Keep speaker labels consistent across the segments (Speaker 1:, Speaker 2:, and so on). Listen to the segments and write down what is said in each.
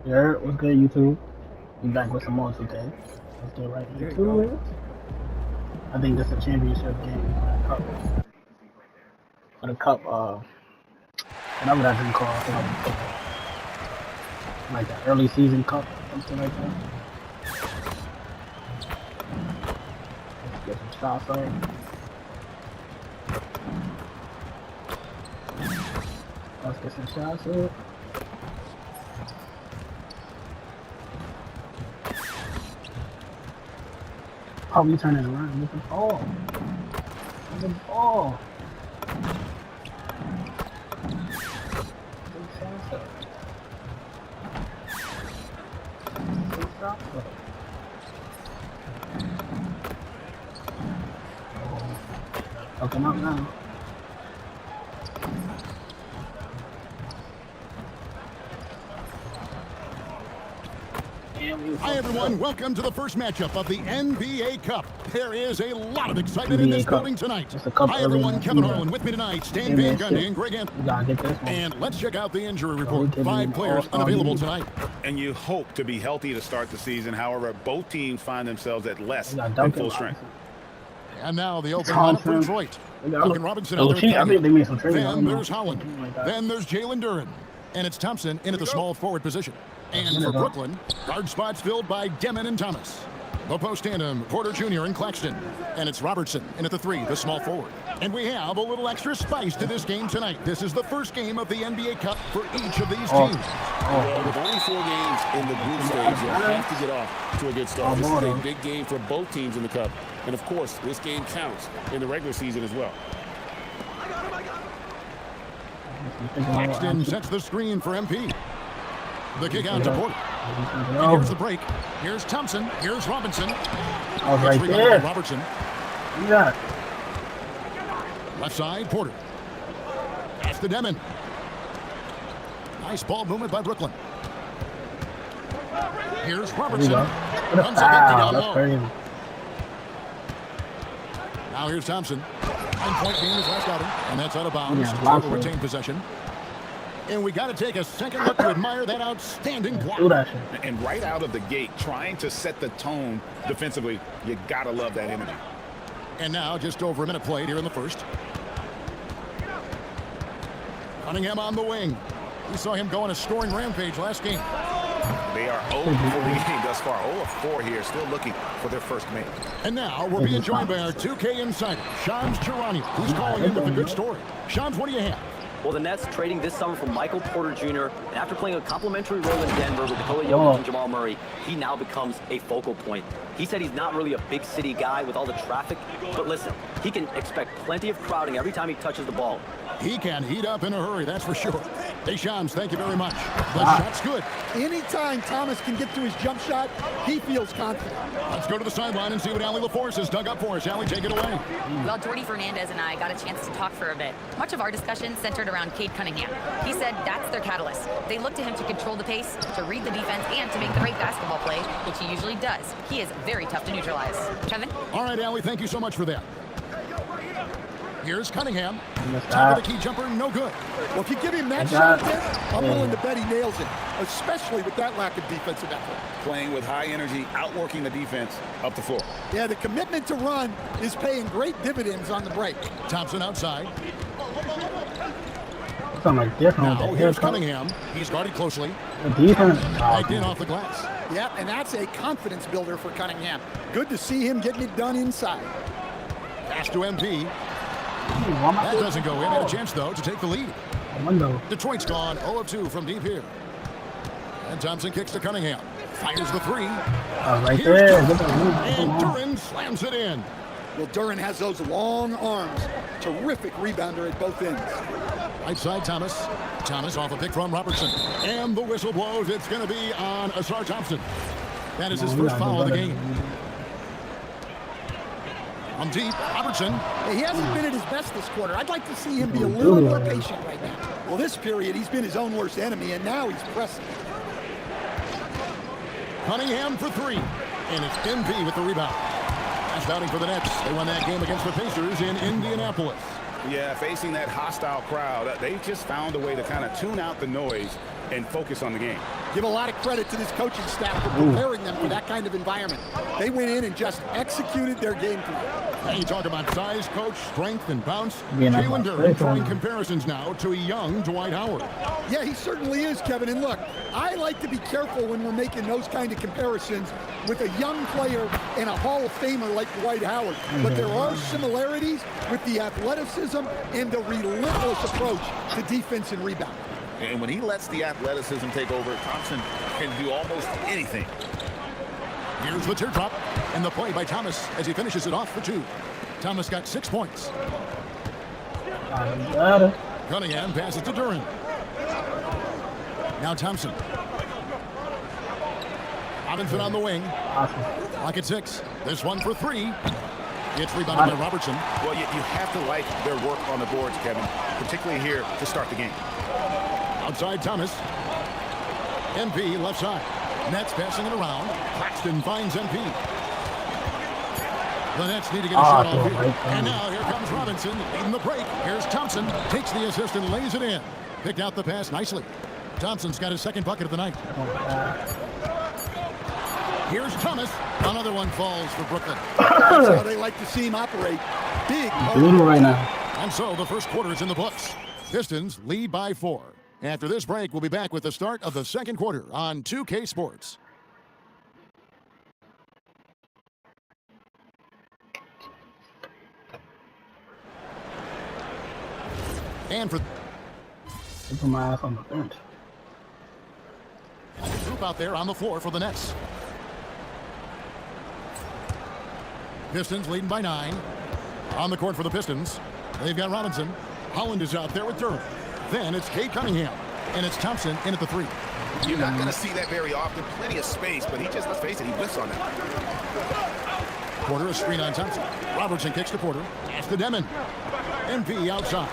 Speaker 1: Yeah, what's good, YouTube? We back with some more 2K. Let's get right into it. I think this is a championship game for the cup. Whatever that thing called. Like the early season cup, something like that. Let's get some shots up. Let's get some shots up. Oh, we turn it around with the ball. With the ball. Big shots up. Big shots up. Oh, come out now.
Speaker 2: Hi everyone, welcome to the first matchup of the NBA Cup. There is a lot of excitement in this building tonight. Hi everyone, Kevin Harlan with me tonight, Stan Van Gundy and Greg Anthony. And let's check out the injury report. 5 players unavailable tonight.
Speaker 3: And you hope to be healthy to start the season. However, both teams find themselves at less than full strength.
Speaker 2: And now the opening lineup for Detroit. Duncan Robinson out there. Then there's Holland. Then there's Jalen Duren. And it's Thompson in at the small forward position. And for Brooklyn, guard spots filled by Demon and Thomas. The post tandem, Porter Jr. and Claxton. And it's Robertson in at the 3, the small forward. And we have a little extra spice to this game tonight. This is the first game of the NBA Cup for each of these teams.
Speaker 4: Well, with only 4 games in the group stage, you have to get off to a good start. This is a big game for both teams in the Cup. And of course, this game counts in the regular season as well.
Speaker 2: Claxton sets the screen for MP. The kick out to Porter. And here's the break. Here's Thompson. Here's Robinson.
Speaker 1: Oh, right there.
Speaker 2: Robertson.
Speaker 1: Yeah.
Speaker 2: Left side, Porter. Pass to Demon. Nice ball movement by Brooklyn. Here's Robertson. Runs it down low. Now here's Thompson. 9-point game his last outing, and that's out of bounds. Total retained possession. And we got to take a second look to admire that outstanding block.
Speaker 3: And right out of the gate, trying to set the tone defensively, you got to love that energy.
Speaker 2: And now just over a minute played here in the first. Cunningham on the wing. We saw him go on a scoring rampage last game.
Speaker 3: They are 0 for the game thus far. 0 of 4 here, still looking for their first make.
Speaker 2: And now we're being joined by our 2K insider, Shams Charania, who's calling in with a good story. Shams, what do you have?
Speaker 5: Well, the Nets trading this summer for Michael Porter Jr. And after playing a complimentary role in Denver with Nikola Jokic and Jamal Murray, he now becomes a focal point. He said he's not really a big city guy with all the traffic, but listen, he can expect plenty of crowding every time he touches the ball.
Speaker 2: He can heat up in a hurry, that's for sure. Hey, Shams, thank you very much. The shot's good.
Speaker 6: Anytime Thomas can get to his jump shot, he feels confident.
Speaker 2: Let's go to the sideline and see what Allie LaForce has dug up for us. Allie, take it away.
Speaker 7: Well, Jordy Fernandez and I got a chance to talk for a bit. Much of our discussion centered around Cade Cunningham. He said that's their catalyst. They look to him to control the pace, to read the defense, and to make the right basketball play, which he usually does. He is very tough to neutralize. Kevin?
Speaker 2: All right, Allie, thank you so much for that. Here's Cunningham. Top of the key jumper, no good.
Speaker 6: Well, if you give him that shot there, I'm willing to bet he nails it, especially with that lack of defensive effort.
Speaker 3: Playing with high energy, outworking the defense up the floor.
Speaker 6: Yeah, the commitment to run is paying great dividends on the break.
Speaker 2: Thompson outside.
Speaker 1: Now,
Speaker 2: here's Cunningham. He's guarded closely. Backed in off the glass.
Speaker 6: Yep, and that's a confidence builder for Cunningham. Good to see him getting it done inside.
Speaker 2: Pass to MP. That doesn't go in. Had a chance, though, to take the lead. Detroit's gone 0 of 2 from deep here. And Thompson kicks to Cunningham. Fires the 3.
Speaker 1: Right there.
Speaker 2: And Duren slams it in.
Speaker 6: Well, Duren has those long arms. Terrific rebounder at both ends.
Speaker 2: Right side, Thomas. Thomas off a pick from Robertson. And the whistle blows. It's going to be on Asar Thompson. That is his first foul of the game. On deep, Robertson.
Speaker 6: He hasn't been at his best this quarter. I'd like to see him be a little more patient right now. Well, this period, he's been his own worst enemy, and now he's pressing.
Speaker 2: Cunningham for 3. And it's MP with the rebound. Last outing for the Nets. They won that game against the Pacers in Indianapolis.
Speaker 3: Yeah, facing that hostile crowd, they just found a way to kind of tune out the noise and focus on the game.
Speaker 6: Give a lot of credit to this coaching staff for preparing them for that kind of environment. They went in and just executed their game plan.
Speaker 2: And you talk about size, coach, strength, and bounce. Jalen Duren drawing comparisons now to a young Dwight Howard.
Speaker 6: Yeah, he certainly is, Kevin. And look, I like to be careful when we're making those kind of comparisons with a young player and a Hall of Famer like Dwight Howard. But there are similarities with the athleticism and the relentless approach to defense and rebound.
Speaker 3: And when he lets the athleticism take over, Thompson can do almost anything.
Speaker 2: Here's the teardrop and the play by Thomas as he finishes it off for 2. Thomas got 6 points. Cunningham passes to Duren. Now Thompson. Robinson on the wing. Lock at 6. This one for 3. It's rebounded by Robertson.
Speaker 3: Well, you have to like their work on the boards, Kevin, particularly here to start the game.
Speaker 2: Outside Thomas. MP left side. Nets passing it around. Claxton finds MP. The Nets need to get a shot off here. And now here comes Robinson in the break. Here's Thompson. Takes the assist and lays it in. Picked out the pass nicely. Thompson's got his second bucket of the night. Here's Thomas. Another one falls for Brooklyn.
Speaker 6: That's how they like to see him operate. Big.
Speaker 1: Right now.
Speaker 2: And so the first quarter is in the books. Pistons lead by 4. After this break, we'll be back with the start of the second quarter on 2K Sports. And for
Speaker 1: put my ass on the bench.
Speaker 2: Group out there on the floor for the Nets. Pistons leading by 9. On the court for the Pistons, they've got Robinson. Holland is out there with Duren. Then it's Cade Cunningham, and it's Thompson in at the 3.
Speaker 3: You're not going to see that very often. Plenty of space, but he just, let's face it, he whiffs on that.
Speaker 2: Porter, a screen on Thompson. Robertson kicks to Porter. Pass to Demon. MP outside.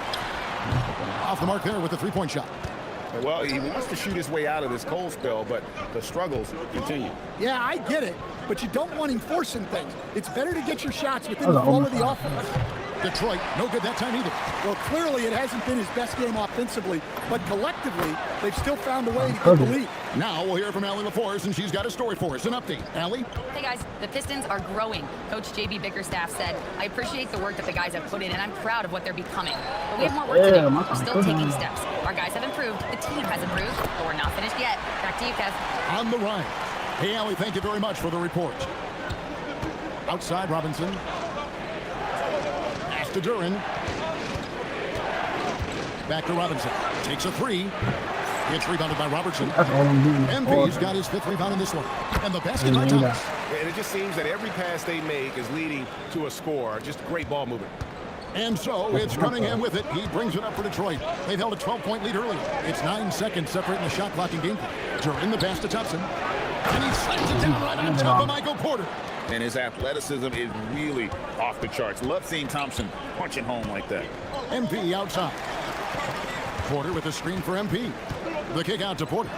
Speaker 2: Off the mark there with the 3-point shot.
Speaker 3: Well, he wants to shoot his way out of this cold spell, but the struggles continue.
Speaker 6: Yeah, I get it, but you don't want him forcing things. It's better to get your shots within the flow of the offense.
Speaker 2: Detroit, no good that time either.
Speaker 6: Well, clearly it hasn't been his best game offensively, but collectively, they've still found a way to get the lead.
Speaker 2: Now we'll hear from Allie LaForce, and she's got a story for us. An update. Allie?
Speaker 7: Hey, guys. The Pistons are growing. Coach J.B. Bickerstaff said, I appreciate the work that the guys have put in, and I'm proud of what they're becoming. But we have more work to do. We're still taking steps. Our guys have improved. The team has improved, but we're not finished yet. Back to you, Kev.
Speaker 2: On the right. Hey, Allie, thank you very much for the report. Outside, Robinson. To Duren. Back to Robinson. Takes a 3. It's rebounded by Robertson. MP's got his 5th rebound in this one. And the basket by Thomas.
Speaker 3: And it just seems that every pass they make is leading to a score. Just great ball movement.
Speaker 2: And so it's Cunningham with it. He brings it up for Detroit. They've held a 12-point lead earlier. It's 9 seconds separating the shot clock and game. Duren the pass to Thompson. And he slams it down right on top of Michael Porter.
Speaker 3: And his athleticism is really off the charts. Love seeing Thompson punching home like that.
Speaker 2: MP outside. Porter with a screen for MP. The kick out to Porter.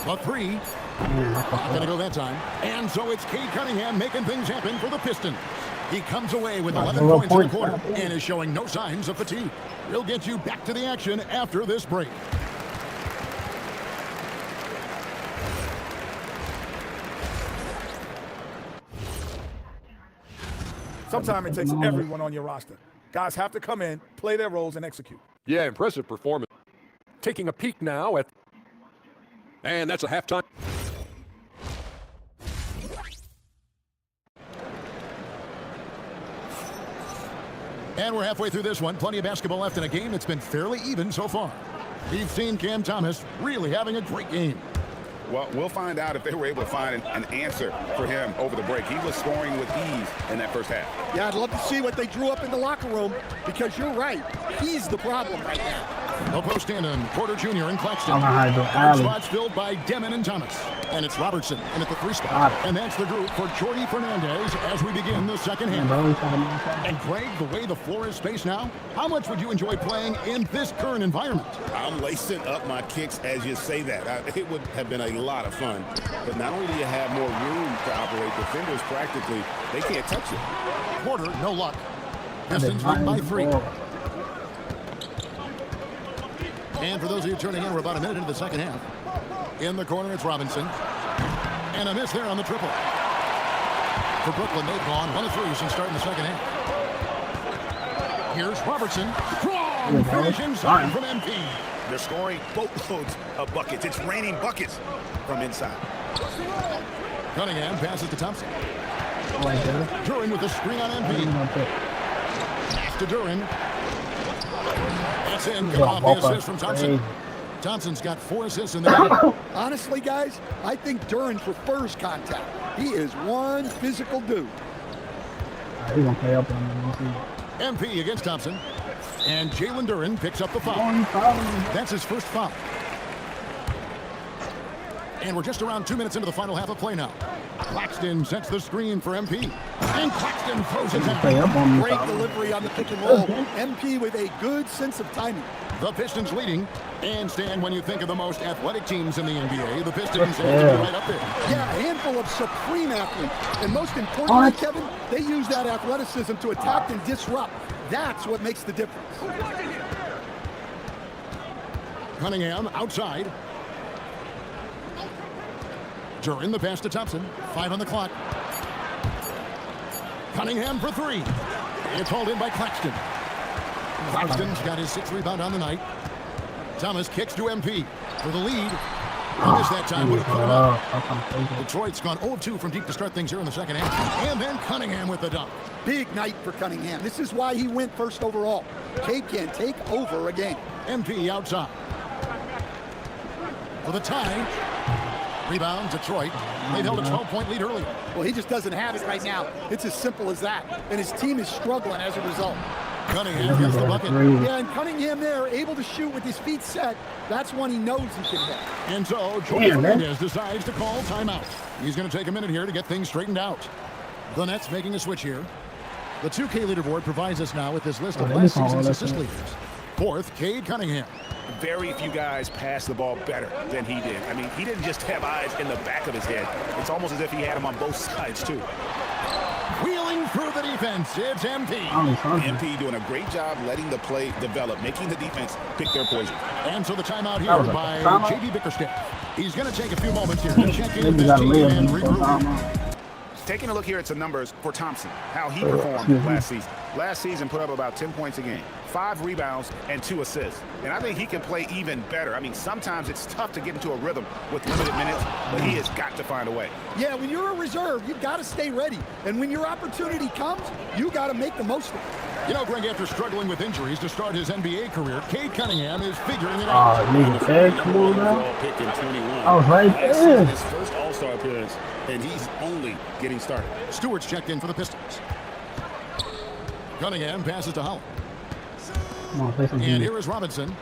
Speaker 2: A 3. Not going to go that time. And so it's Cade Cunningham making things happen for the Pistons. He comes away with 11 points in the quarter and is showing no signs of fatigue. We'll get you back to the action after this break.
Speaker 8: Sometimes it takes everyone on your roster. Guys have to come in, play their roles, and execute.
Speaker 9: Yeah, impressive performance. Taking a peek now at... And that's a halftime.
Speaker 2: And we're halfway through this one. Plenty of basketball left in a game. It's been fairly even so far. We've seen Cam Thomas really having a great game.
Speaker 3: Well, we'll find out if they were able to find an answer for him over the break. He was scoring with ease in that first half.
Speaker 6: Yeah, I'd love to see what they drew up in the locker room, because you're right. He's the problem right now.
Speaker 2: The post in and Porter Jr. and Claxton. Spots filled by Demon and Thomas. And it's Robertson in at the 3 spot. And that's the group for Jordy Fernandez as we begin the second half. And Craig, the way the floor is spaced now, how much would you enjoy playing in this current environment?
Speaker 3: I'm lacing up my kicks as you say that. It would have been a lot of fun. But not only do you have more room to operate, defenders practically, they can't touch it.
Speaker 2: Porter, no luck. Pistons lead by 3. And for those of you tuning in, we're about a minute into the second half. In the corner, it's Robinson. And a miss there on the triple. For Brooklyn, they've gone 1 of 3 since starting the second half. Here's Robertson. Strong finish inside from MP.
Speaker 3: They're scoring boatloads of buckets. It's raining buckets from inside.
Speaker 2: Cunningham passes to Thompson. Duran with the screen on MP. Pass to Duran. That's in. Coming off the assist from Thompson. Thompson's got 4 assists in the game.
Speaker 6: Honestly, guys, I think Duran prefers contact. He is one physical dude.
Speaker 1: He's going to play up on him.
Speaker 2: MP against Thompson. And Jalen Duran picks up the foul. That's his first foul. And we're just around 2 minutes into the final half of play now. Claxton sets the screen for MP. And Claxton throws it down.
Speaker 6: Great delivery on the pick and roll. MP with a good sense of timing.
Speaker 2: The Pistons leading. And Stan, when you think of the most athletic teams in the NBA, the Pistons seem to be right up there.
Speaker 6: Yeah, a handful of supreme athletes. And most importantly, Kevin, they use that athleticism to attack and disrupt. That's what makes the difference.
Speaker 2: Cunningham outside. Duran the pass to Thompson. 5 on the clock. Cunningham for 3. It's hauled in by Claxton. Claxton's got his 6th rebound on the night. Thomas kicks to MP for the lead. Missed that time, but put it up. Detroit's gone 0-2 from deep to start things here in the second half. And then Cunningham with the dunk.
Speaker 6: Big night for Cunningham. This is why he went first overall. Cade can take over a game.
Speaker 2: MP outside. For the tie. Rebound, Detroit. They've held a 12-point lead early.
Speaker 6: Well, he just doesn't have it right now. It's as simple as that. And his team is struggling as a result.
Speaker 2: Cunningham gets the bucket.
Speaker 6: Yeah, and Cunningham there, able to shoot with his feet set. That's when he knows he can hit.
Speaker 2: And so, Jordan Fernandez decides to call timeout. He's going to take a minute here to get things straightened out. The Nets making a switch here. The 2K leaderboard provides us now with this list of last season's assist leaders. 4th, Cade Cunningham.
Speaker 3: Very few guys pass the ball better than he did. I mean, he didn't just have eyes in the back of his head. It's almost as if he had them on both sides, too.
Speaker 2: Wheeling through the defense, it's MP.
Speaker 3: MP doing a great job letting the play develop, making the defense pick their poison.
Speaker 2: And so the timeout here by J.B. Bickerstaff. He's going to take a few moments here to check in with his team and regroup.
Speaker 3: Taking a look here at some numbers for Thompson, how he performed last season. Last season put up about 10 points a game, 5 rebounds, and 2 assists. And I think he can play even better. I mean, sometimes it's tough to get into a rhythm with limited minutes, but he has got to find a way.
Speaker 6: Yeah, when you're a reserve, you've got to stay ready. And when your opportunity comes, you got to make the most of it.
Speaker 2: You know, Greg, after struggling with injuries to start his NBA career, Cade Cunningham is figuring it out.
Speaker 1: I was right there.
Speaker 4: His first All-Star appearance, and he's only getting started.
Speaker 2: Stewart's checked in for the Pistons. Cunningham passes to Holland. And here is Robinson.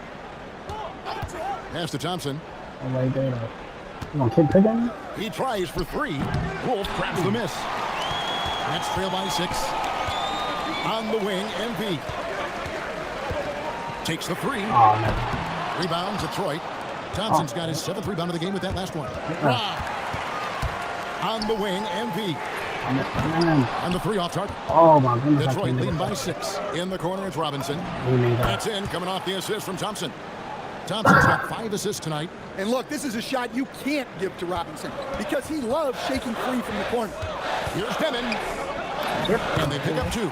Speaker 2: Pass to Thompson.
Speaker 1: Right there. You want to kick again?
Speaker 2: He tries for 3. Wolf grabs the miss. Nets trail by 6. On the wing, MP. Takes the 3. Rebounds, Detroit. Thompson's got his 7th rebound of the game with that last one. On the wing, MP. And the 3 off target.
Speaker 1: Oh my goodness.
Speaker 2: Detroit leading by 6. In the corner, it's Robinson. That's in, coming off the assist from Thompson. Thompson's got 5 assists tonight.
Speaker 6: And look, this is a shot you can't give to Robinson because he loves shaking free from the corner.
Speaker 2: Here's Demon. And they pick up 2.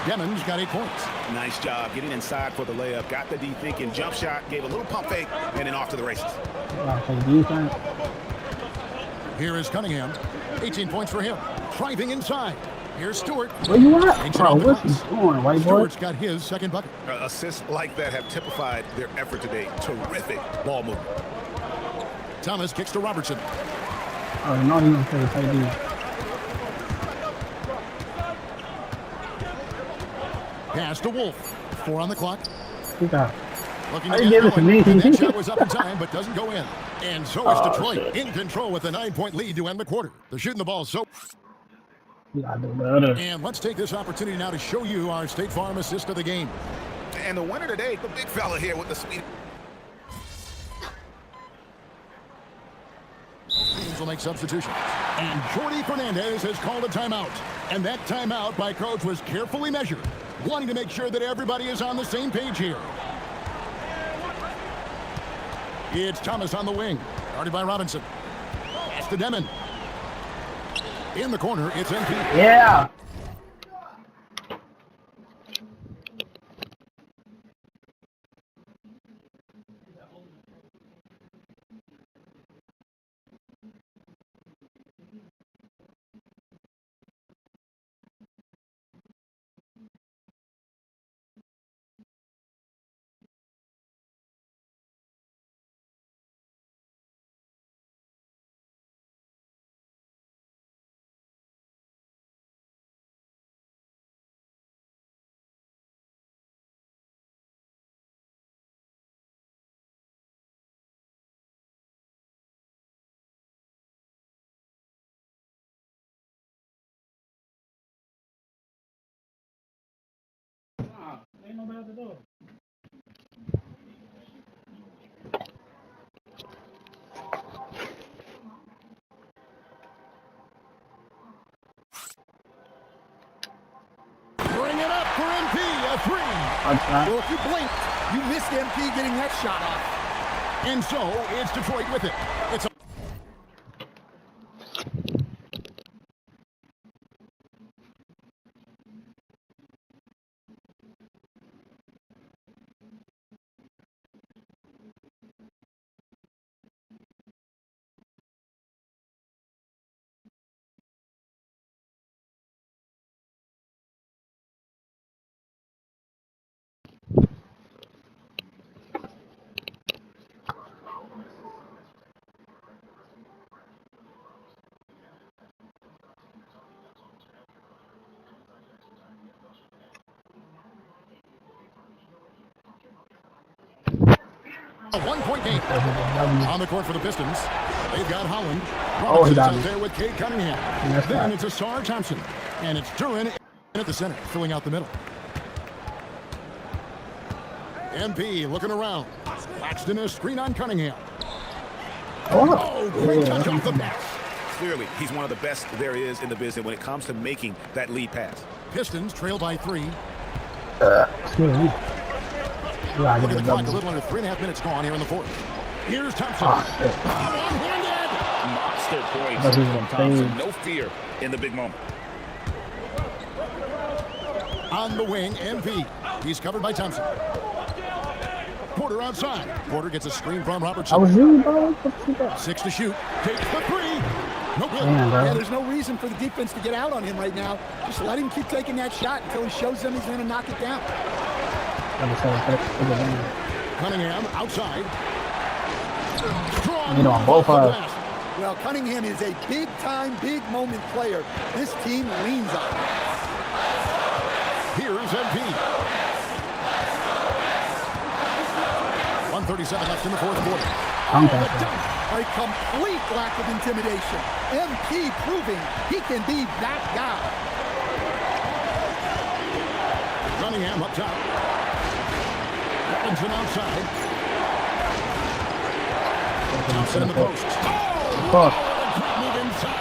Speaker 2: Demon's got 8 points.
Speaker 3: Nice job getting inside for the layup. Got the deep thinking jump shot, gave a little pump fake, and then off to the races.
Speaker 2: Here is Cunningham. 18 points for him. Driving inside. Here's Stewart.
Speaker 1: Where you at? Bro, what's he doing, white boy?
Speaker 2: Stewart's got his 2nd bucket.
Speaker 3: Assists like that have typified their effort today. Terrific ball movement.
Speaker 2: Thomas kicks to Robertson.
Speaker 1: Oh, no, he's going to play tight end.
Speaker 2: Pass to Wolf. 4 on the clock. Looking
Speaker 1: to give it to me.
Speaker 2: That shot was up in time, but doesn't go in. And so is Detroit in control with a 9-point lead to end the quarter. They're shooting the ball so. And let's take this opportunity now to show you our State Farm assist of the game.
Speaker 3: And the winner today, the big fella here with the speed.
Speaker 2: Teams will make substitutions. And Jordy Fernandez has called a timeout. And that timeout by coach was carefully measured, wanting to make sure that everybody is on the same page here. It's Thomas on the wing. Guarded by Robinson. Pass to Demon. In the corner, it's MP.
Speaker 1: Yeah. Ain't nobody at the door.
Speaker 2: Bring it up for MP, a three.
Speaker 6: Well, if you blinked, you missed MP getting that shot off.
Speaker 2: And so it's Detroit with it. It's a one-point game. On the court for the Pistons, they've got Holland. Robinson's out there with Cade Cunningham. Then it's Asar Thompson. And it's Duran at the center, filling out the middle. MP looking around. Claxton a screen on Cunningham. Oh, great touch off the pass.
Speaker 3: Clearly, he's one of the best there is in the business when it comes to making that lead pass.
Speaker 2: Pistons trail by 3.
Speaker 1: Excuse me.
Speaker 2: Look at the clock, a little under 3.5 minutes gone here in the fourth. Here's Thompson. One-handed.
Speaker 3: Monster points from Thompson. No fear in the big moment.
Speaker 2: On the wing, MP. He's covered by Thompson. Porter outside. Porter gets a screen from Robertson.
Speaker 1: I was really bro.
Speaker 2: 6 to shoot. Takes the 3. No good.
Speaker 6: Yeah, there's no reason for the defense to get out on him right now. Just let him keep taking that shot until he shows them he's going to knock it down.
Speaker 2: Cunningham outside.
Speaker 1: You know, both are.
Speaker 6: Well, Cunningham is a big-time, big-moment player. This team leans on him.
Speaker 2: Here's MP. 1:37 left in the fourth quarter.
Speaker 6: A complete lack of intimidation. MP proving he can be that guy.
Speaker 2: Cunningham up top. Robinson outside. Thompson in the post. Oh! Move inside.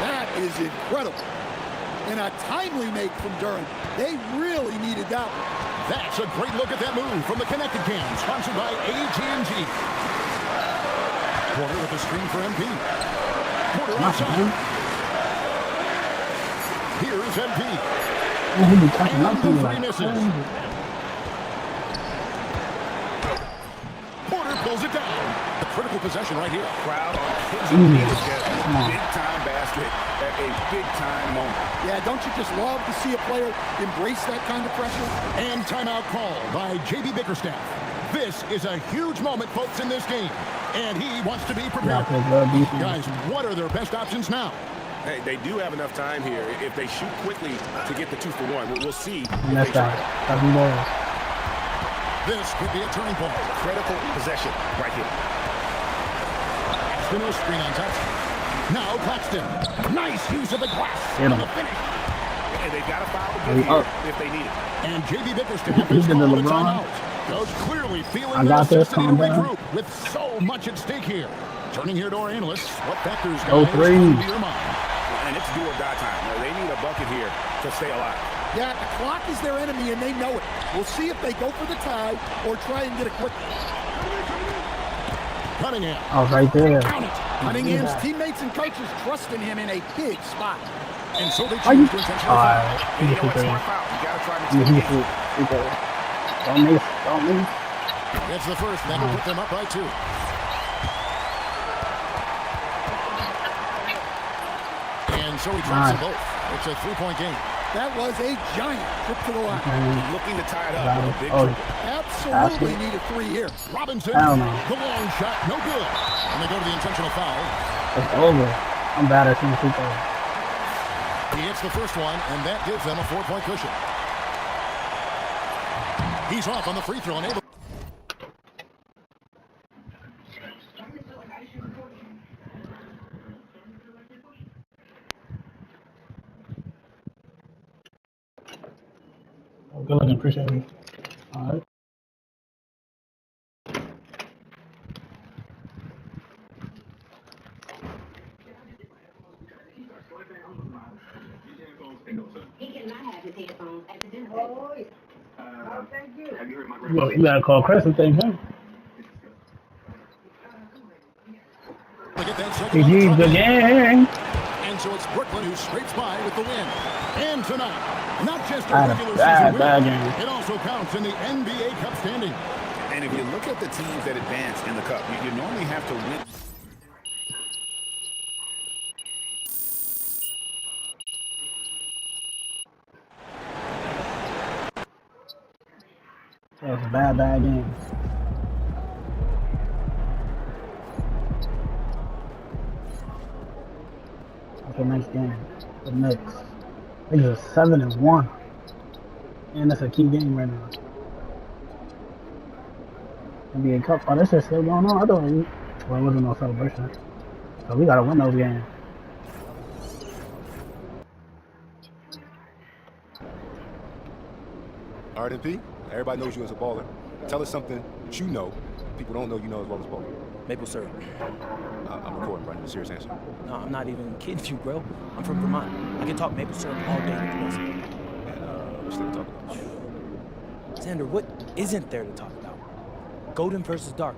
Speaker 6: That is incredible. And a timely make from Duran. They really needed that one.
Speaker 2: That's a great look at that move from the Connected Cam, sponsored by AT&T. Porter with the screen for MP. Porter outside. Here's MP. And the 3 misses. Porter pulls it down. A critical possession right here.
Speaker 3: Crowd on big-time basket at a big-time moment.
Speaker 6: Yeah, don't you just love to see a player embrace that kind of pressure?
Speaker 2: And timeout called by J.B. Bickerstaff. This is a huge moment, folks, in this game. And he wants to be prepared. Guys, what are their best options now?
Speaker 3: Hey, they do have enough time here if they shoot quickly to get the 2-for-1. We'll see.
Speaker 2: This could be a turning point.
Speaker 3: Critical possession right here.
Speaker 2: Claxton screen on top. Now Claxton. Nice use of the glass.
Speaker 3: And they've got to foul the here if they need it.
Speaker 2: And J.B. Bickerstaff is called a timeout. Coach clearly feeling the necessity to regroup with so much at stake here. Turning here to our analysts, what factors guys come to your mind?
Speaker 3: And it's do or die time. They need a bucket here to stay alive.
Speaker 6: Yeah, the clock is their enemy, and they know it. We'll see if they go for the tie or try and get a quick.
Speaker 2: Cunningham.
Speaker 1: I was right there.
Speaker 6: Cunningham's teammates and coaches trusting him in a big spot.
Speaker 2: And so they choose to intentionally foul.
Speaker 1: Alright,
Speaker 3: You know it's smart foul. You got to try to take it.
Speaker 1: Don't miss. Don't miss.
Speaker 2: It's the first. That will put them up by 2. And so he drops them both. It's a 3-point game.
Speaker 6: That was a giant trip to the line.
Speaker 3: Looking to tie it up. Big trouble.
Speaker 6: Absolutely need a 3 here.
Speaker 2: Robinson,
Speaker 1: I don't know.
Speaker 2: the long shot, no good. And they go to the intentional foul.
Speaker 1: It's over. I'm bad at shooting free throws.
Speaker 2: He hits the first one, and that gives them a 4-point cushion. He's off on the free throw, unable.
Speaker 1: Good looking, appreciate it. All right.
Speaker 10: He cannot have his headphones at the dinner. Oh, thank you. Have you heard my
Speaker 1: Well, you gotta call Chris and thank him. GG's the game.
Speaker 2: And so it's Brooklyn who scrapes by with the win. And tonight, not just a
Speaker 1: Bad,
Speaker 2: regular
Speaker 1: bad,
Speaker 2: season
Speaker 1: bad
Speaker 2: win,
Speaker 1: game.
Speaker 2: it also counts in the NBA Cup standing.
Speaker 3: And if you look at the teams that advance in the Cup, you normally have to win.
Speaker 1: That was a bad, bad game. Okay, next game. The Knicks. These are 7-1. And that's a key game right now. NBA Cup. Oh, this is still going on. I thought it wasn't no celebration. So we gotta win those games.
Speaker 11: RDP, everybody knows you as a baller. Tell us something that you know people don't know you know as well as baller.
Speaker 12: Maple syrup.
Speaker 11: I'm recording, bro. Serious answer.
Speaker 12: No, I'm not even kidding you, bro. I'm from Vermont. I can talk maple syrup all day with the best.
Speaker 11: And what's there to talk about?
Speaker 12: Xander, what isn't there to talk about? Golden versus dark.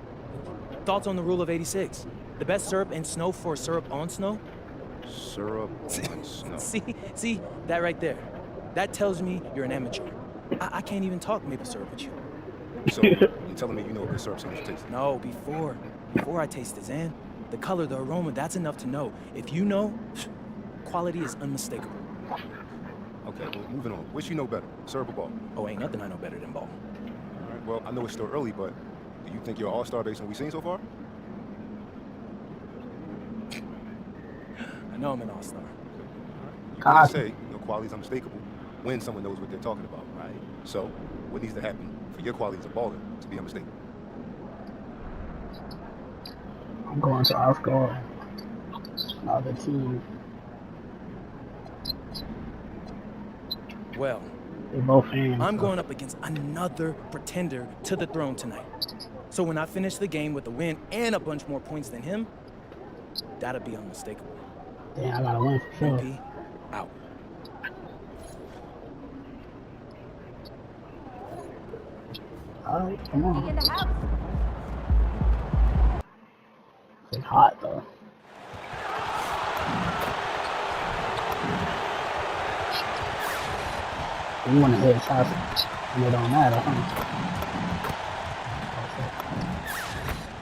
Speaker 12: Thoughts on the rule of 86? The best syrup in snow for syrup on snow?
Speaker 11: Syrup on snow.
Speaker 12: See, that right there. That tells me you're an amateur. I can't even talk maple syrup with you.
Speaker 11: So you're telling me you know what good syrup's supposed to taste?
Speaker 12: No, before I taste it, Zan. The color, the aroma, that's enough to know. If you know, quality is unmistakable.
Speaker 11: Okay, well, moving on. Which you know better, syrup or ball?
Speaker 12: Oh, ain't nothing I know better than ball.
Speaker 11: All right, well, I know it's still early, but do you think you're all-star based on what we've seen so far?
Speaker 12: I know I'm an all-star.
Speaker 11: You can't say your quality's unmistakable when someone knows what they're talking about, right? So, what needs to happen for your quality as a baller to be unmistakable?
Speaker 1: I'm going to outscore another team.
Speaker 12: Well,
Speaker 1: They're both fans.
Speaker 12: I'm going up against another pretender to the throne tonight. So when I finish the game with a win and a bunch more points than him, that'll be unmistakable.
Speaker 1: Yeah, I gotta win for sure.
Speaker 12: MP, out.
Speaker 1: Alright, come on. It's hot though. You want to hit shots and it don't matter, huh?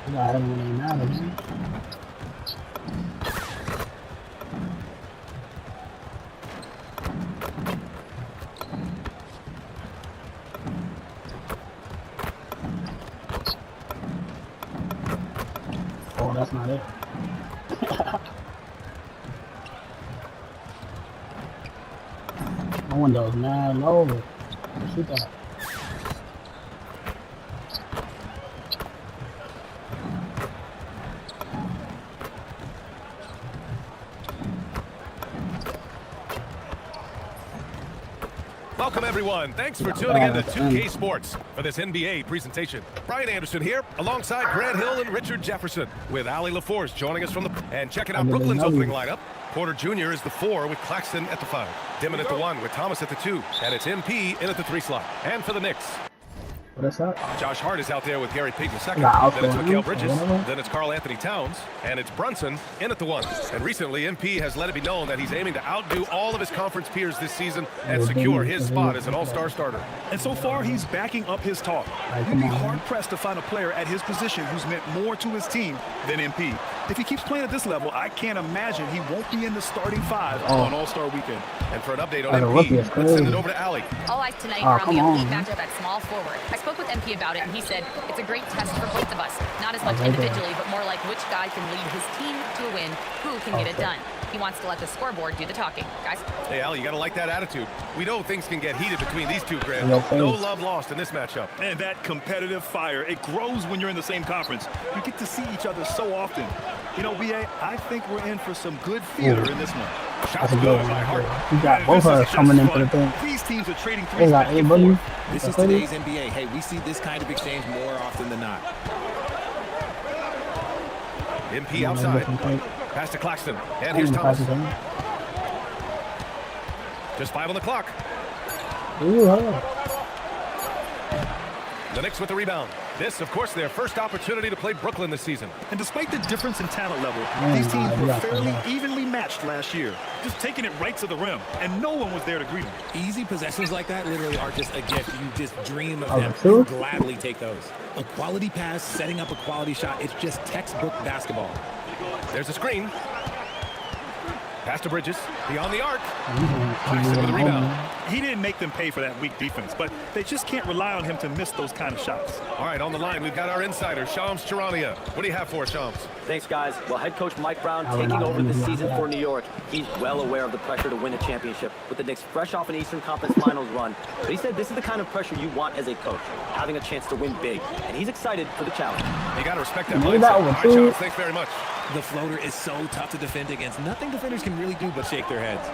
Speaker 1: You gotta hit them when they matter, man. Oh, that's not it. My window's mad low. Shoot that.
Speaker 13: Welcome, everyone. Thanks for tuning in to 2K Sports for this NBA presentation. Brian Anderson here, alongside Grant Hill and Richard Jefferson, with Allie LaForce joining us from the... And checking out Brooklyn's opening lineup. Porter Jr. is the 4 with Claxton at the 5. Dimon at the 1 with Thomas at the 2. And it's MP in at the 3 slot. And for the Knicks. Josh Hart is out there with Gary Payton II. Then it's Mikal Bridges. Then it's Karl Anthony Towns. And it's Brunson in at the 1. And recently, MP has let it be known that he's aiming to outdo all of his conference peers this season and secure his spot as an all-star starter.
Speaker 14: And so far, he's backing up his talk. You'd be hard-pressed to find a player at his position who's meant more to his team than MP. If he keeps playing at this level, I can't imagine he won't be in the starting 5 on All-Star Weekend.
Speaker 13: And for an update on MP, let's send it over to Allie.
Speaker 7: All eyes tonight are on the elite matchup at small forward. I spoke with MP about it, and he said it's a great test for both of us. Not as much individually, but more like which guy can lead his team to a win, who can get it done. He wants to let the scoreboard do the talking. Guys?
Speaker 13: Hey, Allie, you got to like that attitude. We know things can get heated between these two, Grant. No love lost in this matchup.
Speaker 14: And that competitive fire, it grows when you're in the same conference. You get to see each other so often. You know, BA, I think we're in for some good theater in this one.
Speaker 1: That's a good one. You got both of us coming into the thing.
Speaker 14: These teams are trading threes.
Speaker 15: This is today's NBA. Hey, we see this kind of exchange more often than not.
Speaker 13: MP outside. Pass to Claxton. And here's Thomas. Just 5 on the clock. The Knicks with the rebound. This, of course, their first opportunity to play Brooklyn this season.
Speaker 14: And despite the difference in talent level, these teams were fairly evenly matched last year. Just taking it right to the rim, and no one was there to greet them.
Speaker 15: Easy possessions like that literally are just a gift. You just dream of them. You gladly take those. A quality pass, setting up a quality shot, it's just textbook basketball.
Speaker 13: There's a screen. Pass to Bridges. Beyond the arc. Claxton with a rebound.
Speaker 14: He didn't make them pay for that weak defense, but they just can't rely on him to miss those kind of shots.
Speaker 13: All right, on the line, we've got our insider, Shams Charania. What do you have for us, Shams?
Speaker 5: Thanks, guys. Well, head coach Mike Brown taking over this season for New York. He's well aware of the pressure to win a championship, with the Knicks fresh off an Eastern Conference Finals run. But he said this is the kind of pressure you want as a coach, having a chance to win big. And he's excited for the challenge.
Speaker 13: You got to respect that mindset. All right, Shams, thanks very much.
Speaker 15: The floater is so tough to defend against. Nothing defenders can really do but shake their heads.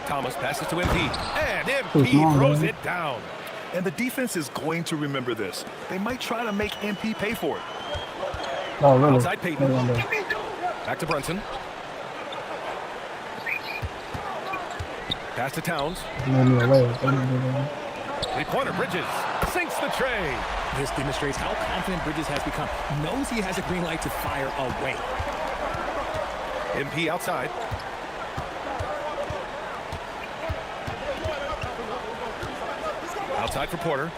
Speaker 13: Thomas passes to MP. And MP throws it down.
Speaker 14: And the defense is going to remember this. They might try to make MP pay for it.
Speaker 1: Oh, really?
Speaker 13: Outside Payton. Back to Brunson. Pass to Towns. Three-pointer, Bridges sinks the tray.
Speaker 15: This demonstrates how confident Bridges has become. Knows he has a green light to fire away.
Speaker 13: MP outside. Outside for Porter.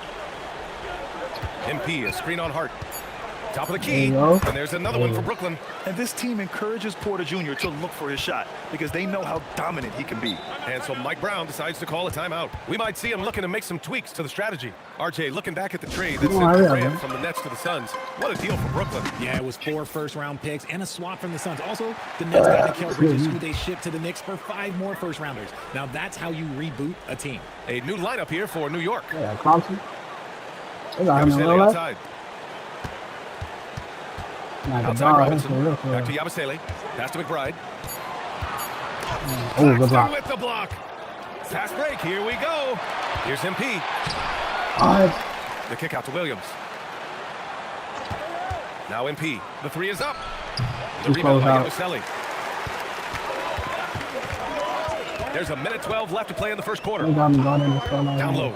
Speaker 13: MP, a screen on Hart. Top of the key, and there's another one for Brooklyn.
Speaker 14: And this team encourages Porter Jr. to look for his shot because they know how dominant he can be.
Speaker 13: And so Mike Brown decides to call a timeout. We might see him looking to make some tweaks to the strategy. RJ, looking back at the trade that sent Durant from the Nets to the Suns. What a deal for Brooklyn.
Speaker 15: Yeah, it was 4 first-round picks and a swap from the Suns. Also, the Nets got Mikal Bridges, who they shipped to the Knicks for 5 more first-rounders. Now that's how you reboot a team.
Speaker 13: A new lineup here for New York.
Speaker 1: Yeah, Thompson.
Speaker 13: Outside. Outside Robinson. Back to Yabusele. Pass to McBride.
Speaker 1: Good block.
Speaker 13: With the block. Fast break. Here we go. Here's MP. The kick out to Williams. Now MP. The 3 is up. The rebound by Yabusele. There's a minute 12 left to play in the first quarter. Down low.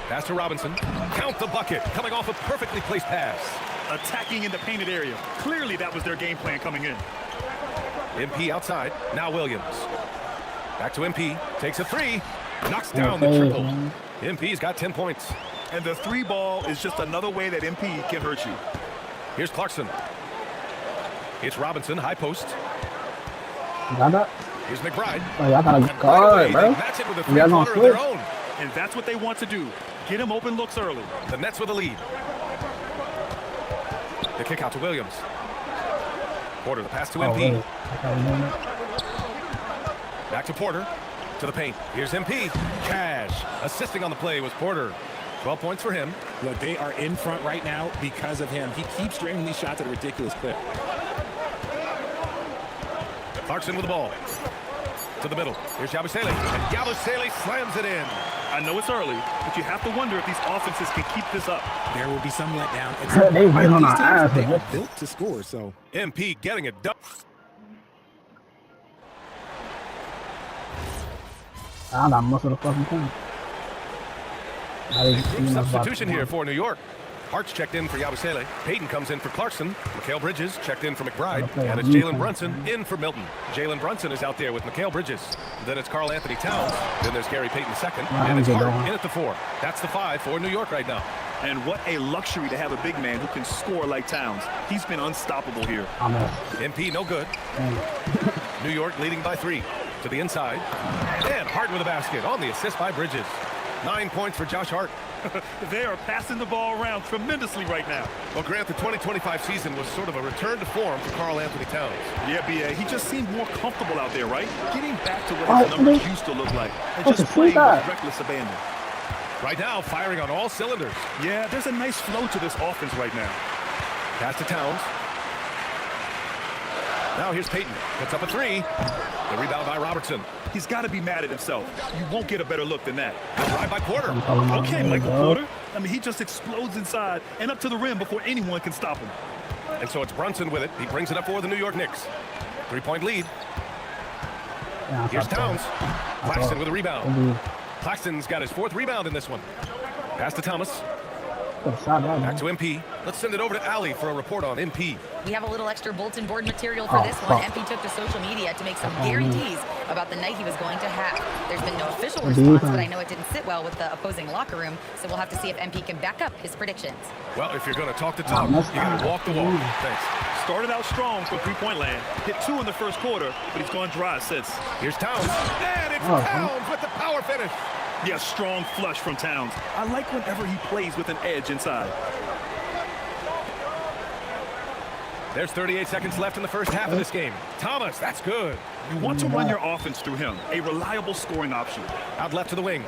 Speaker 13: Pass to Robinson. Count the bucket. Coming off a perfectly placed pass.
Speaker 14: Attacking in the painted area. Clearly that was their game plan coming in.
Speaker 13: MP outside. Now Williams. Back to MP. Takes a 3. Knocks down the triple. MP's got 10 points.
Speaker 14: And the 3 ball is just another way that MP can hurt you.
Speaker 13: Here's Clarkson. It's Robinson. High post. Here's McBride. Match it with a 3-pointer of their own.
Speaker 14: And that's what they want to do. Get him open looks early.
Speaker 13: The Nets with a lead. The kick out to Williams. Porter, the pass to MP. Back to Porter. To the paint. Here's MP. Cash. Assisting on the play was Porter. 12 points for him.
Speaker 15: Look, they are in front right now because of him. He keeps draining these shots at a ridiculous clip.
Speaker 13: Clarkson with the ball. To the middle. Here's Yabusele. And Yabusele slams it in.
Speaker 14: I know it's early, but you have to wonder if these offenses can keep this up.
Speaker 15: There will be some letdown.
Speaker 1: They went on our ass.
Speaker 15: They are built to score, so.
Speaker 13: MP getting it done.
Speaker 1: I got most of the fucking thing.
Speaker 13: Group substitution here for New York. Hart's checked in for Yabusele. Payton comes in for Clarkson. Mikal Bridges checked in for McBride. And it's Jalen Brunson in for Milton. Jalen Brunson is out there with Mikal Bridges. Then it's Karl Anthony Towns. Then there's Gary Payton second. And it's Hart in at the 4. That's the 5 for New York right now.
Speaker 14: And what a luxury to have a big man who can score like Towns. He's been unstoppable here.
Speaker 13: MP no good. New York leading by 3. To the inside. And Hart with a basket on the assist by Bridges. 9 points for Josh Hart.
Speaker 14: They are passing the ball around tremendously right now.
Speaker 13: Well, Grant, the 2025 season was sort of a return to form for Karl Anthony Towns.
Speaker 14: Yeah, B.A. He just seemed more comfortable out there, right? Getting back to what his numbers used to look like. And just playing with reckless abandon.
Speaker 13: Right now, firing on all cylinders.
Speaker 14: Yeah, there's a nice flow to this offense right now.
Speaker 13: Pass to Towns. Now here's Payton. Puts up a 3. The rebound by Robertson.
Speaker 14: He's got to be mad at himself. You won't get a better look than that.
Speaker 13: Good drive by Porter.
Speaker 14: Okay, Michael Porter. I mean, he just explodes inside and up to the rim before anyone can stop him.
Speaker 13: And so it's Brunson with it. He brings it up for the New York Knicks. 3-point lead. Here's Towns. Claxton with a rebound. Claxton's got his 4th rebound in this one. Pass to Thomas. Back to MP. Let's send it over to Allie for a report on MP.
Speaker 7: We have a little extra bulletin board material for this one. MP took to social media to make some guarantees about the night he was going to have. There's been no official response, but I know it didn't sit well with the opposing locker room, so we'll have to see if MP can back up his predictions.
Speaker 13: Well, if you're going to talk the talk, you got to walk the walk. Thanks.
Speaker 14: Started out strong for three-point land. Hit 2 in the first quarter, but he's gone dry since.
Speaker 13: Here's Towns. And it's Towns with the power finish.
Speaker 14: Yeah, strong flush from Towns. I like whenever he plays with an edge inside.
Speaker 13: There's 38 seconds left in the first half of this game. Thomas, that's good.
Speaker 14: You want to run your offense through him. A reliable scoring option.
Speaker 13: Out left to the wing.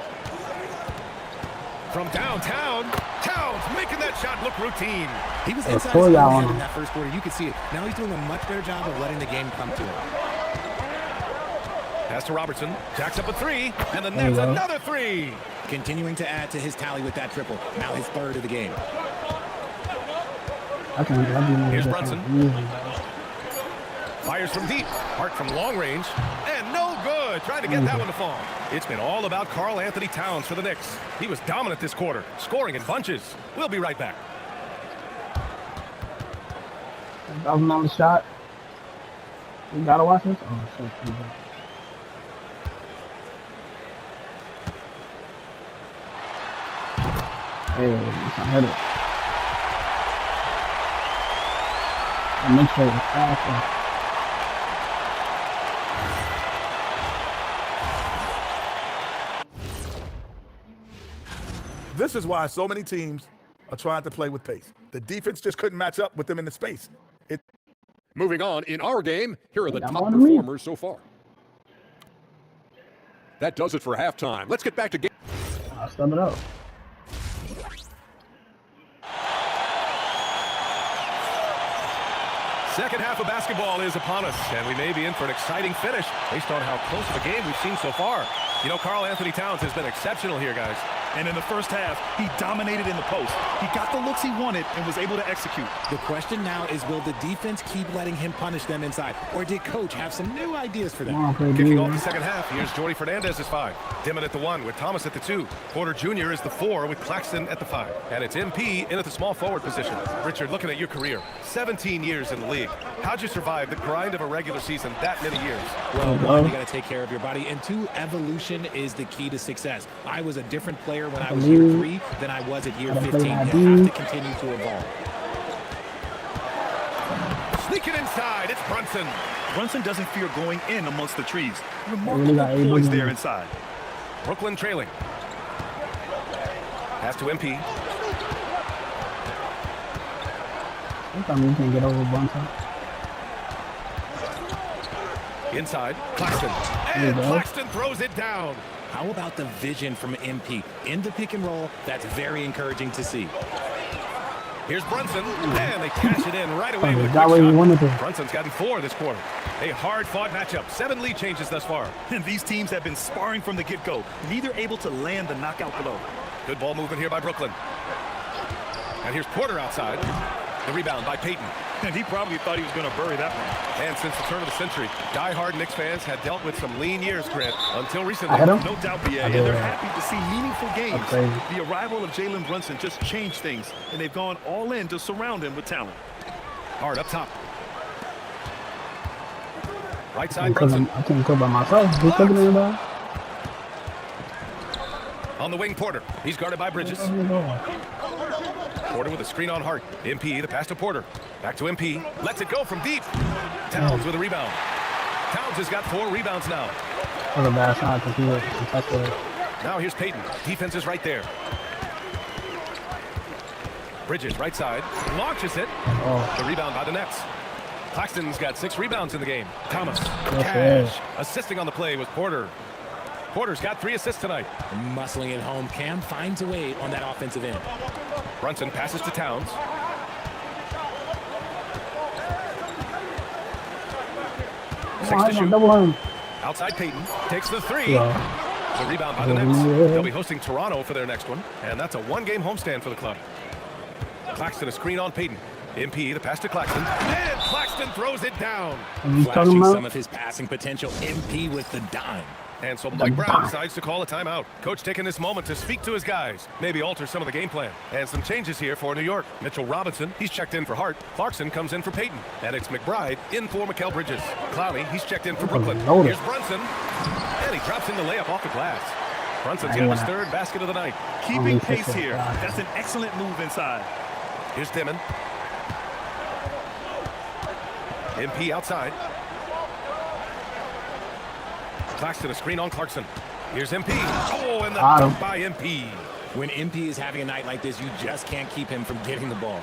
Speaker 13: From downtown, Towns making that shot look routine.
Speaker 15: He was inside his own in that first quarter. You could see it. Now he's doing a much better job of letting the game come to him.
Speaker 13: Pass to Robertson. Jacks up a 3. And then there's another 3.
Speaker 15: Continuing to add to his tally with that triple. Now his 3rd of the game.
Speaker 13: Here's Brunson. Fires from deep. Hart from long range. And no good. Trying to get that one to fall. It's been all about Karl Anthony Towns for the Knicks. He was dominant this quarter, scoring in bunches. We'll be right back.
Speaker 1: That was on the shot. You gotta watch this? Oh, shit. Hey, I hit it. I make sure it's faster.
Speaker 8: This is why so many teams are trying to play with pace. The defense just couldn't match up with them in the space.
Speaker 9: Moving on, in our game, here are the top performers so far. That does it for halftime. Let's get back to game.
Speaker 1: I'll sum it up.
Speaker 13: Second half of basketball is upon us, and we may be in for an exciting finish based on how close of a game we've seen so far. You know, Karl Anthony Towns has been exceptional here, guys.
Speaker 14: And in the first half, he dominated in the post. He got the looks he wanted and was able to execute.
Speaker 15: The question now is, will the defense keep letting him punish them inside? Or did Coach have some new ideas for them?
Speaker 13: Kicking off the second half, here's Jordy Fernandez's 5. Dimon at the 1 with Thomas at the 2. Porter Jr. is the 4 with Claxton at the 5. And it's MP in at the small forward position. Richard, looking at your career, 17 years in the league. How'd you survive the grind of a regular season that many years?
Speaker 15: Well, 1, you got to take care of your body. And 2, evolution is the key to success. I was a different player when I was year 3 than I was at year 15. You have to continue to evolve.
Speaker 13: Sneaking inside, it's Brunson.
Speaker 14: Brunson doesn't fear going in amongst the trees. Remarkable poise there inside.
Speaker 13: Brooklyn trailing. Pass to MP.
Speaker 1: Sometimes you can get over Brunson.
Speaker 13: Inside, Claxton. And Claxton throws it down.
Speaker 15: How about the vision from MP? In the pick and roll, that's very encouraging to see.
Speaker 13: Here's Brunson, and they cash it in right away with a quick shot. Brunson's gotten 4 this quarter. A hard-fought matchup. 7 lead changes thus far.
Speaker 14: And these teams have been sparring from the get-go, neither able to land the knockout blow.
Speaker 13: Good ball movement here by Brooklyn. And here's Porter outside. The rebound by Payton.
Speaker 14: And he probably thought he was going to bury that one.
Speaker 13: And since the turn of the century, die-hard Knicks fans had dealt with some lean years, Grant, until recently.
Speaker 14: No doubt, BA. And they're happy to see meaningful games. The arrival of Jalen Brunson just changed things, and they've gone all in to surround him with talent.
Speaker 13: Hard up top. Right side, Brunson.
Speaker 1: I can't go by myself. Who's cooking anybody?
Speaker 13: On the wing, Porter. He's guarded by Bridges. Porter with a screen on Hart. MP, the pass to Porter. Back to MP. Lets it go from deep. Towns with a rebound. Towns has got 4 rebounds now.
Speaker 1: That was a bad shot because he was contested.
Speaker 13: Now here's Payton. Defense is right there. Bridges, right side. Launches it. The rebound by the Nets. Claxton's got 6 rebounds in the game. Thomas. Cash. Assisting on the play with Porter. Porter's got 3 assists tonight.
Speaker 15: Muscling it home. Cam finds a way on that offensive end.
Speaker 13: Brunson passes to Towns. Six to shoot. Outside Payton. Takes the 3. The rebound by the Nets. They'll be hosting Toronto for their next one. And that's a 1-game homestand for the club. Claxton, a screen on Payton. MP, the pass to Claxton. And Claxton throws it down.
Speaker 15: Flashing some of his passing potential. MP with the dime.
Speaker 13: And so Mike Brown decides to call a timeout. Coach taking this moment to speak to his guys, maybe alter some of the game plan. And some changes here for New York. Mitchell Robinson, he's checked in for Hart. Clarkson comes in for Payton. And it's McBride in for Mikal Bridges. Clowney, he's checked in for Brooklyn. Here's Brunson. And he drops in the layup off the glass. Brunson's got his 3rd basket of the night.
Speaker 14: Keeping pace here. That's an excellent move inside.
Speaker 13: Here's Dimon. MP outside. Claxton, a screen on Clarkson. Here's MP. Oh, and the dunk by MP.
Speaker 15: When MP is having a night like this, you just can't keep him from getting the ball.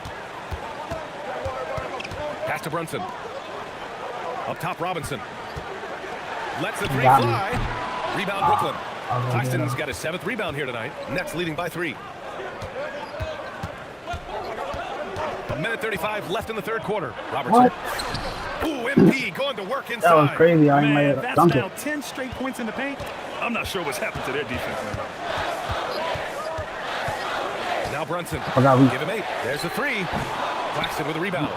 Speaker 13: Pass to Brunson. Up top, Robinson. Lets the 3 fly. Rebound, Brooklyn. Claxton's got his 7th rebound here tonight. Nets leading by 3. 1:35 left in the 3rd quarter. Robertson. Ooh, MP going to work inside.
Speaker 1: That was crazy.
Speaker 14: Man, that's now 10 straight points in the paint. I'm not sure what's happened to their defense.
Speaker 13: Now Brunson. Give him 8. There's a 3. Claxton with a rebound.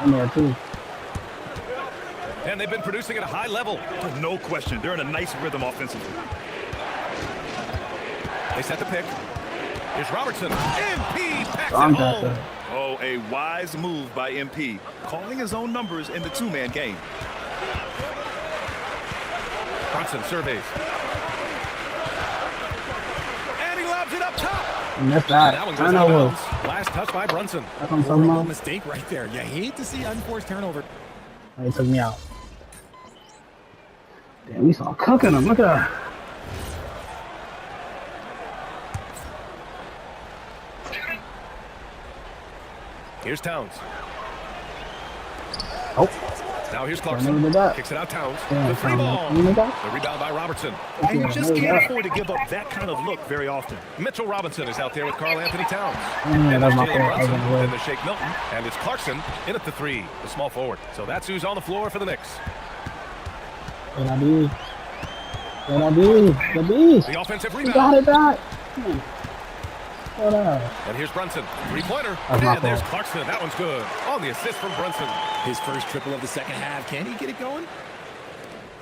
Speaker 13: And they've been producing at a high level.
Speaker 14: No question. They're in a nice rhythm offensively.
Speaker 13: They set the pick. Here's Robertson. MP packs it home.
Speaker 14: Oh, a wise move by MP, calling his own numbers in the 2-man game.
Speaker 13: Brunson surveys. And he lobs it up top.
Speaker 1: Missed that.
Speaker 13: That one goes out of bounds. Last touch by Brunson.
Speaker 1: That's what I'm talking about.
Speaker 15: Mistake right there. You hate to see unforced turnover.
Speaker 1: He took me out. Damn, we saw cooking him. Look at that.
Speaker 13: Here's Towns.
Speaker 1: Oh.
Speaker 13: Now here's Clarkson. Kicks it out Towns. The 3 ball. The rebound by Robertson.
Speaker 14: And you just can't afford to give up that kind of look very often.
Speaker 13: Mitchell Robinson is out there with Karl Anthony Towns.
Speaker 1: And
Speaker 13: there's Jalen Brunson. And there's Shake Milton. And it's Clarkson in at the 3, the small forward. So that's who's on the floor for the Knicks.
Speaker 1: What I do? The
Speaker 13: offensive rebound.
Speaker 1: Got it back.
Speaker 13: And here's Brunson. 3-pointer. And there's Clarkson. That one's good. On the assist from Brunson.
Speaker 15: His first triple of the 2nd half. Can he get it going?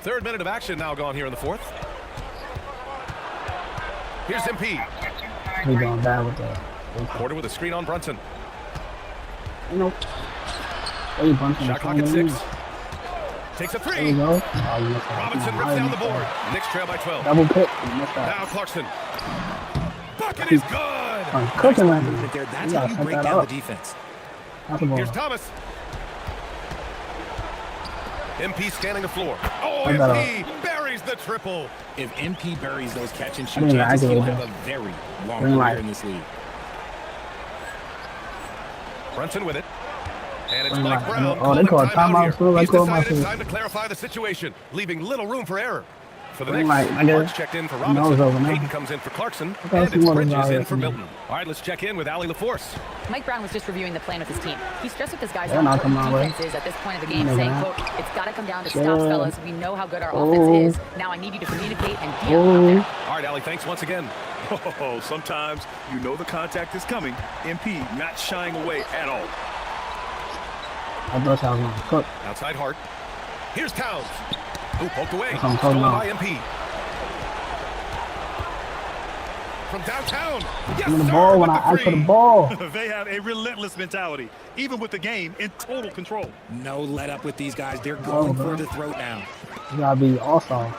Speaker 13: 3rd minute of action now gone here in the 4th. Here's MP.
Speaker 1: We're going bad with that.
Speaker 13: Porter with a screen on Brunson.
Speaker 1: Shot
Speaker 13: clock at 6. Takes a 3.
Speaker 1: There you go.
Speaker 13: Robinson rips down the board. Knicks trail by 12.
Speaker 1: Double pick.
Speaker 13: Now Clarkson. Bucket is good.
Speaker 1: Cooking right
Speaker 15: there. That's how you break down the defense.
Speaker 13: Here's Thomas. MP scanning the floor. Oh, MP buries the triple.
Speaker 15: If MP buries those catch and shoot chances, he'll have a very long career in this league.
Speaker 13: Brunson with it. And it's Mike Brown.
Speaker 1: Oh, they call it timeout.
Speaker 13: He's decided it's time to clarify the situation, leaving little room for error. For the Knicks, March checked in for Robinson. Payton comes in for Clarkson. And it's Bridges in for Milton. All right, let's check in with Allie LaForce.
Speaker 7: Mike Brown was just reviewing the plan with his team. He stressed with his guys on what defense is at this point of the game, saying, quote, it's got to come down to stops, fellas. We know how good our offense is. Now I need you to communicate and deal out there.
Speaker 13: All right, Allie, thanks once again.
Speaker 14: Oh, sometimes you know the contact is coming. MP not shying away at all.
Speaker 1: I thought y'all was going to cook.
Speaker 13: Outside Hart. Here's Towns. Who poked away.
Speaker 1: That's what I'm talking
Speaker 13: Stolen
Speaker 1: about.
Speaker 13: by MP. From downtown. Yes,
Speaker 1: Give me the
Speaker 13: sir,
Speaker 1: ball
Speaker 13: with
Speaker 1: when
Speaker 13: the
Speaker 1: I ask for the
Speaker 13: free.
Speaker 1: ball.
Speaker 14: They have a relentless mentality, even with the game in total control.
Speaker 15: No let up with these guys. They're going for the throat now.
Speaker 1: You gotta be all-star.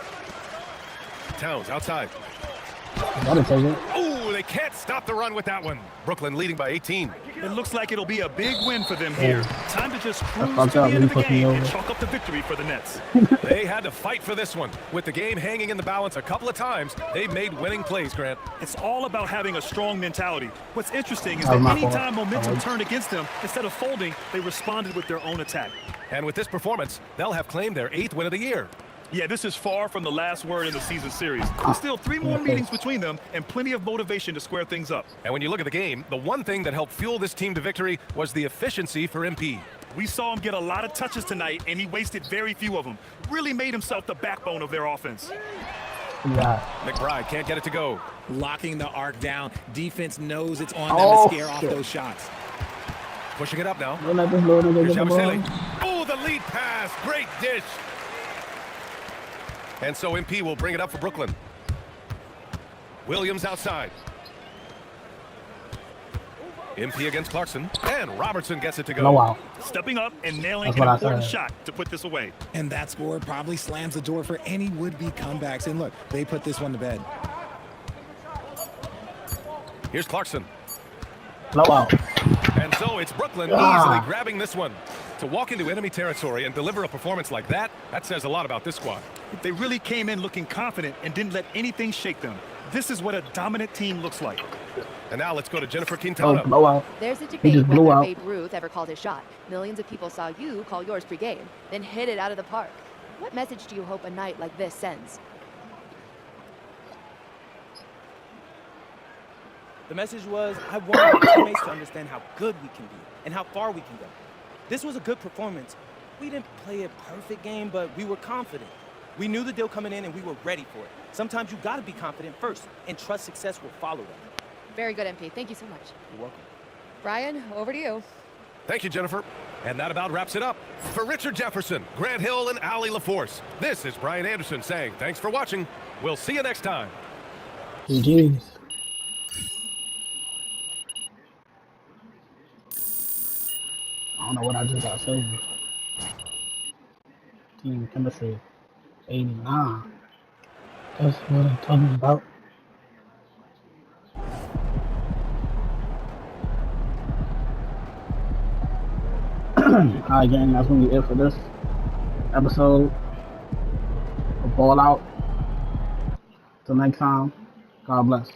Speaker 13: Towns outside.
Speaker 1: You gotta take it.
Speaker 13: Oh, they can't stop the run with that one. Brooklyn leading by 18.
Speaker 14: It looks like it'll be a big win for them here. Time to just cruise to
Speaker 1: fucked
Speaker 14: the
Speaker 1: up.
Speaker 14: end of
Speaker 1: He
Speaker 14: the
Speaker 1: put me
Speaker 14: game and
Speaker 1: over.
Speaker 14: chalk up the victory for the Nets.
Speaker 13: They had to fight for this one. With the game hanging in the balance a couple of times, they made winning plays, Grant.
Speaker 14: It's all about having a strong mentality. What's interesting is
Speaker 1: That was
Speaker 14: that
Speaker 1: my fault.
Speaker 14: anytime momentum
Speaker 1: Oh.
Speaker 14: turned against them, instead of folding, they responded with their own attack.
Speaker 13: And with this performance, they'll have claimed their 8th win of the year.
Speaker 14: Yeah, this is far from the last word in the season series. There's still 3 more meetings between them and plenty of motivation to square things up.
Speaker 13: And when you look at the game, the one thing that helped fuel this team to victory was the efficiency for MP.
Speaker 14: We saw him get a lot of touches tonight, and he wasted very few of them. Really made himself the backbone of their offense.
Speaker 1: Yeah.
Speaker 13: McBride can't get it to go.
Speaker 15: Locking the arc down. Defense knows it's on them
Speaker 1: Oh,
Speaker 15: to scare off
Speaker 1: shit.
Speaker 15: those shots.
Speaker 13: Pushing it up now.
Speaker 1: Don't let this little nigga
Speaker 13: Here's
Speaker 1: get the ball.
Speaker 13: Yabusele. Oh, the lead pass. Great dish. And so MP will bring it up for Brooklyn. Williams outside. MP against Clarkson. And Robertson gets it to go.
Speaker 1: Blowout.
Speaker 14: Stepping up and nailing
Speaker 1: That's
Speaker 14: an
Speaker 1: what I
Speaker 14: important
Speaker 1: said.
Speaker 14: shot to put this away.
Speaker 15: And that score probably slams the door for any would-be comebacks. And look, they put this one to bed.
Speaker 13: Here's Clarkson.
Speaker 1: Blowout.
Speaker 13: And so it's Brooklyn easily grabbing this one. To walk into enemy territory and deliver a performance like that, that says a lot about this squad.
Speaker 14: They really came in looking confident and didn't let anything shake them. This is what a dominant team looks like.
Speaker 13: And now let's go to Jennifer
Speaker 1: Oh,
Speaker 13: Quintana.
Speaker 1: blowout.
Speaker 16: There's a
Speaker 1: He
Speaker 16: debate
Speaker 1: just blew
Speaker 16: whether
Speaker 1: out.
Speaker 16: Babe Ruth ever called his shot. Millions of people saw you call yours pregame, then hit it out of the park. What message do you hope a night like this sends?
Speaker 12: The message was, I want our teammates to understand how good we can be and how far we can go. This was a good performance. We didn't play a perfect game, but we were confident. We knew the deal coming in and we were ready for it. Sometimes you gotta be confident first and trust success will follow that.
Speaker 16: Very good, MP. Thank you so much.
Speaker 12: You're welcome.
Speaker 16: Brian, over to you.
Speaker 13: Thank you, Jennifer. And that about wraps it up. For Richard Jefferson, Grant Hill, and Allie LaForce, this is Brian Anderson saying thanks for watching. We'll see you next time.
Speaker 1: GG's. I don't know what I just got saved. Team chemistry 89. That's what I'm talking about. Alright, gang, that's gonna be it for this episode of Ball Out. Till next time, God bless.